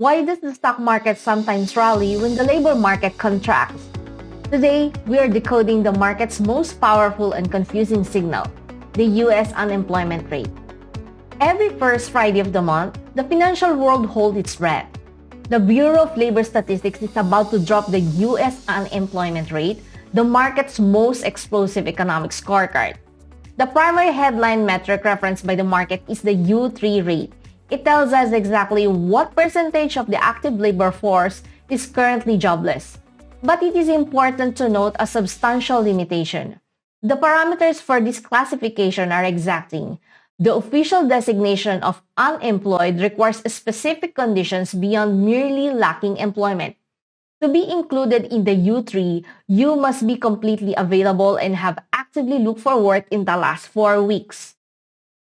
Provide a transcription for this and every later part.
Why does the stock market sometimes rally when the labor market contracts? Today, we are decoding the market's most powerful and confusing signal, the US unemployment rate. Every first Friday of the month, the financial world holds its breath. The Bureau of Labor Statistics is about to drop the US unemployment rate, the market's most explosive economic scorecard. The primary headline metric referenced by the market is the U3 rate. It tells us exactly what percentage of the active labor force is currently jobless. But it is important to note a substantial limitation. The parameters for this classification are exacting. The official designation of unemployed requires specific conditions beyond merely lacking employment. To be included in the U3, you must be completely available and have actively looked for work in the last 4 weeks.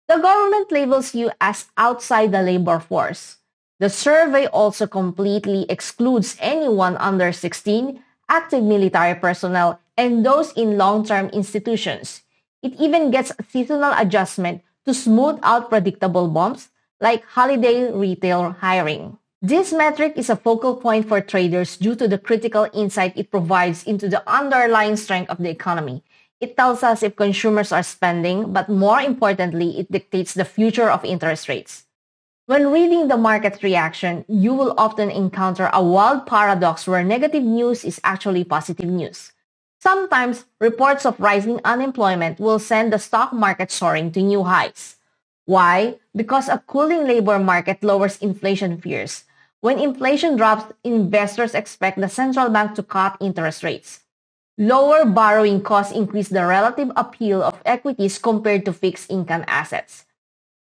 The government labels you as outside the labor force. The survey also completely excludes anyone under 16, active military personnel, and those in long-term institutions. It even gets a seasonal adjustment to smooth out predictable bumps like holiday retail hiring. This metric is a focal point for traders due to the critical insight it provides into the underlying strength of the economy. It tells us if consumers are spending, but more importantly, it dictates the future of interest rates. When reading the market's reaction, you will often encounter a wild paradox where negative news is actually positive news. Sometimes, reports of rising unemployment will send the stock market soaring to new highs. Why? Because a cooling labor market lowers inflation fears. When inflation drops, investors expect the central bank to cut interest rates. Lower borrowing costs increase the relative appeal of equities compared to fixed income assets.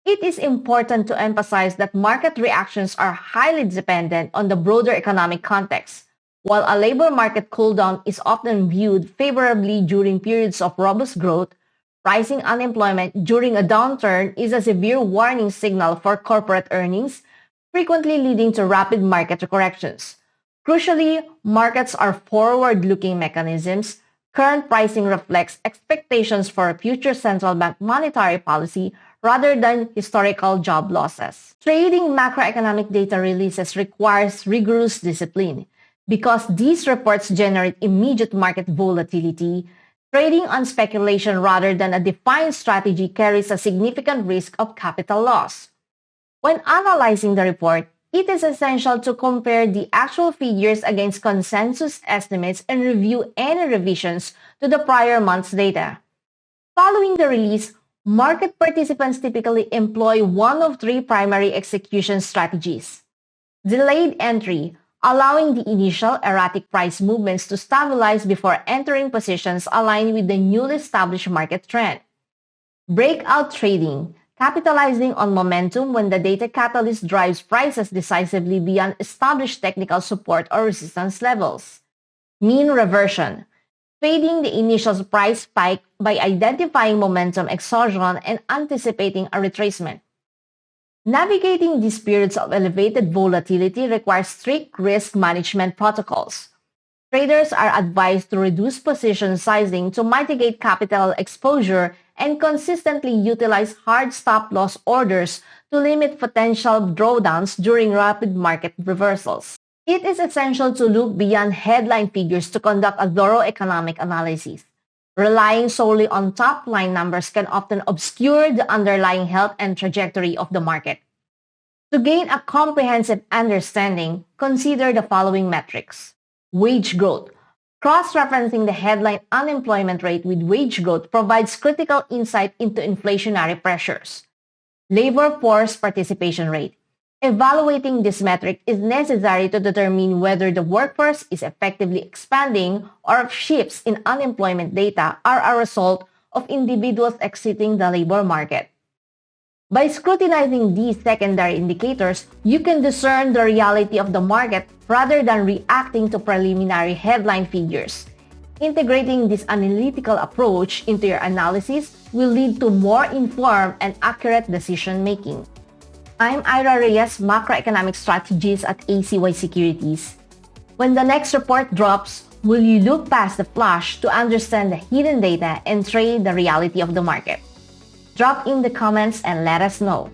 It is important to emphasize that market reactions are highly dependent on the broader economic context. While a labor market cooldown is often viewed favorably during periods of robust growth, rising unemployment during a downturn is a severe warning signal for corporate earnings, frequently leading to rapid market corrections. Crucially, markets are forward-looking mechanisms. Current pricing reflects expectations for future central bank monetary policy rather than historical job losses. Trading macroeconomic data releases requires rigorous discipline. Because these reports generate immediate market volatility, trading on speculation rather than a defined strategy carries a significant risk of capital loss. When analyzing the report, it is essential to compare the actual figures against consensus estimates and review any revisions to the prior month's data. Following the release, market participants typically employ one of 3 primary execution strategies. Delayed entry, allowing the initial erratic price movements to stabilize before entering positions aligned with the newly established market trend. Breakout trading, capitalizing on momentum when the data catalyst drives prices decisively beyond established technical support or resistance levels. Mean reversion, fading the initial price spike by identifying momentum exhaustion and anticipating a retracement. Navigating these periods of elevated volatility requires strict risk management protocols. Traders are advised to reduce position sizing to mitigate capital exposure and consistently utilize hard stop-loss orders to limit potential drawdowns during rapid market reversals. It is essential to look beyond headline figures to conduct a thorough economic analysis. Relying solely on top-line numbers can often obscure the underlying health and trajectory of the market. To gain a comprehensive understanding, consider the following metrics. Wage growth. Cross-referencing the headline unemployment rate with wage growth provides critical insight into inflationary pressures. Labor force participation rate. Evaluating this metric is necessary to determine whether the workforce is effectively expanding or if shifts in unemployment data are a result of individuals exiting the labor market. By scrutinizing these secondary indicators, you can discern the reality of the market rather than reacting to preliminary headline figures. Integrating this analytical approach into your analysis will lead to more informed and accurate decision-making. I'm Ira Reyes, Macroeconomic Strategist at ACY Securities. When the next report drops, will you look past the flash to understand the hidden data and trade the reality of the market? Drop in the comments and let us know.